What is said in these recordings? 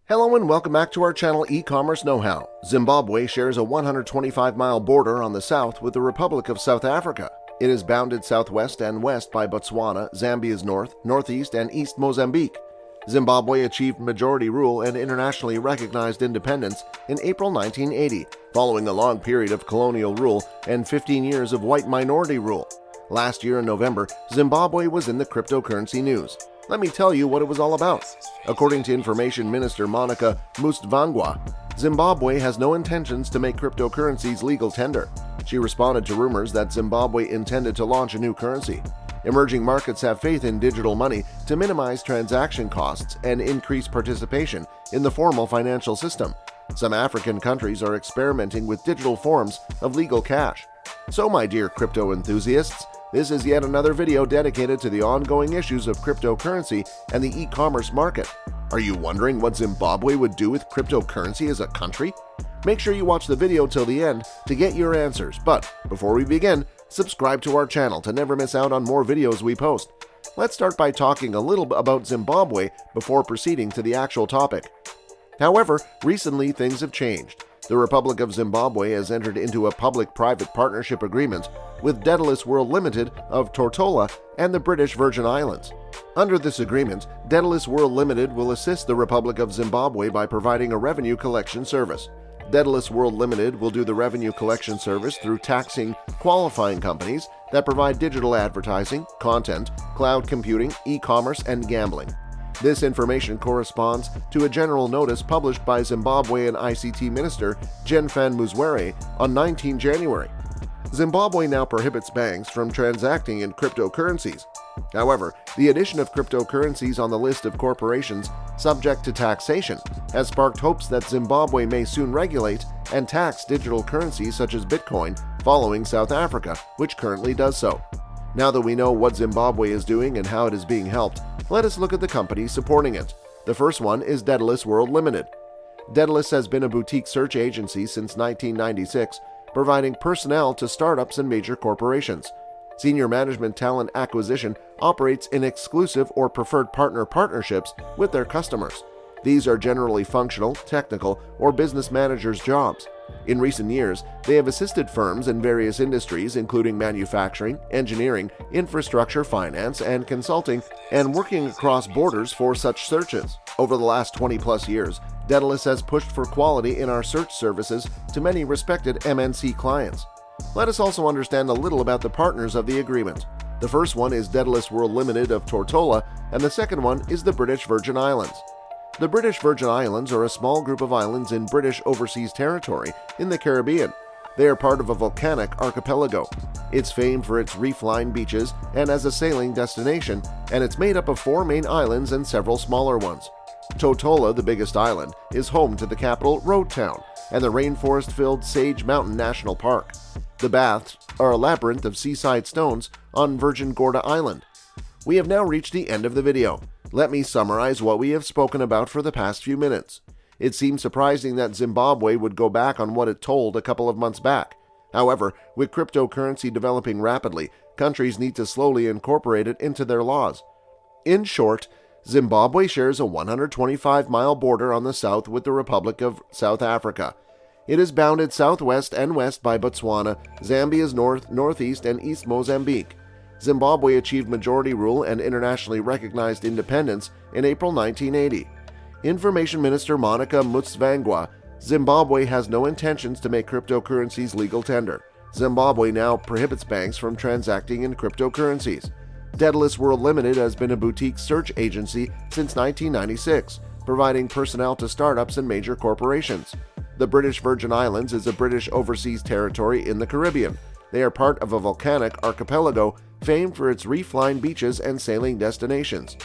Hello and welcome back to our channel eCommerce Know-How. Zimbabwe shares a 125-mile border on the south with the Republic of South Africa. It is bounded southwest and west by Botswana, Zambia's north, northeast, and east Mozambique. Zimbabwe achieved majority rule and internationally recognized independence in April 1980, following a long period of colonial rule and 15 years of white minority rule. Last year in November, Zimbabwe was in the cryptocurrency news. Let me tell you what it was all about. According to Information Minister Monica Mustvangwa, Zimbabwe has no intentions to make cryptocurrencies legal tender. She responded to rumors that Zimbabwe intended to launch a new currency. Emerging markets have faith in digital money to minimize transaction costs and increase participation in the formal financial system. Some African countries are experimenting with digital forms of legal cash. So, my dear crypto enthusiasts, this is yet another video dedicated to the ongoing issues of cryptocurrency and the e-commerce market. Are you wondering what Zimbabwe would do with cryptocurrency as a country? Make sure you watch the video till the end to get your answers. But before we begin, subscribe to our channel to never miss out on more videos we post. Let's start by talking a little about Zimbabwe before proceeding to the actual topic. However, recently things have changed. The Republic of Zimbabwe has entered into a public-private partnership agreement with Daedalus World Limited of Tortola and the British Virgin Islands. Under this agreement, Daedalus World Limited will assist the Republic of Zimbabwe by providing a revenue collection service. Daedalus World Limited will do the revenue collection service through taxing qualifying companies that provide digital advertising, content, cloud computing, e-commerce, and gambling. This information corresponds to a general notice published by Zimbabwean ICT Minister Jenfan Muzwere on 19 January. Zimbabwe now prohibits banks from transacting in cryptocurrencies. However, the addition of cryptocurrencies on the list of corporations subject to taxation has sparked hopes that Zimbabwe may soon regulate and tax digital currencies such as Bitcoin, following South Africa, which currently does so. Now that we know what Zimbabwe is doing and how it is being helped, let us look at the companies supporting it. The first one is Daedalus World Limited. Daedalus has been a boutique search agency since 1996, providing personnel to startups and major corporations. Senior management talent acquisition operates in exclusive or preferred partner partnerships with their customers. These are generally functional, technical, or business managers' jobs. In recent years, they have assisted firms in various industries including manufacturing, engineering, infrastructure, finance, and consulting, and working across borders for such searches. Over the last 20-plus years, Daedalus has pushed for quality in our search services to many respected MNC clients. Let us also understand a little about the partners of the agreement. The first one is Daedalus World Limited of Tortola, and the second one is the British Virgin Islands. The British Virgin Islands are a small group of islands in British Overseas Territory in the Caribbean. They are part of a volcanic archipelago. It's famed for its reef-lined beaches and as a sailing destination, and it's made up of 4 main islands and several smaller ones. Tortola, the biggest island, is home to the capital, Road Town, and the rainforest-filled Sage Mountain National Park. The baths are a labyrinth of seaside stones on Virgin Gorda Island. We have now reached the end of the video. Let me summarize what we have spoken about for the past few minutes. It seems surprising that Zimbabwe would go back on what it told a couple of months back. However, with cryptocurrency developing rapidly, countries need to slowly incorporate it into their laws. In short, Zimbabwe shares a 125-mile border on the south with the Republic of South Africa. It is bounded southwest and west by Botswana, Zambia's north, northeast, and east Mozambique. Zimbabwe achieved majority rule and internationally recognized independence in April 1980. Information Minister Monica Mustvangwa, Zimbabwe has no intentions to make cryptocurrencies legal tender. Zimbabwe now prohibits banks from transacting in cryptocurrencies. Daedalus World Limited has been a boutique search agency since 1996, providing personnel to startups and major corporations. The British Virgin Islands is a British Overseas Territory in the Caribbean. They are part of a volcanic archipelago famed for its reef-lined beaches and sailing destinations.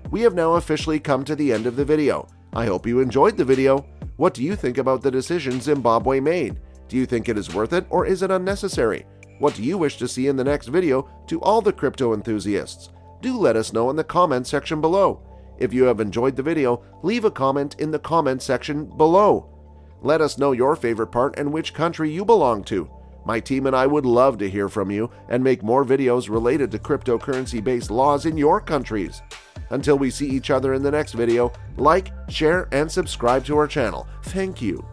We have now officially come to the end of the video. I hope you enjoyed the video. What do you think about the decision Zimbabwe made? Do you think it is worth it or is it unnecessary? What do you wish to see in the next video to all the crypto enthusiasts? Do let us know in the comment section below. If you have enjoyed the video, leave a comment in the comment section below. Let us know your favorite part and which country you belong to. My team and I would love to hear from you and make more videos related to cryptocurrency-based laws in your countries. Until we see each other in the next video, like, share, and subscribe to our channel. Thank you.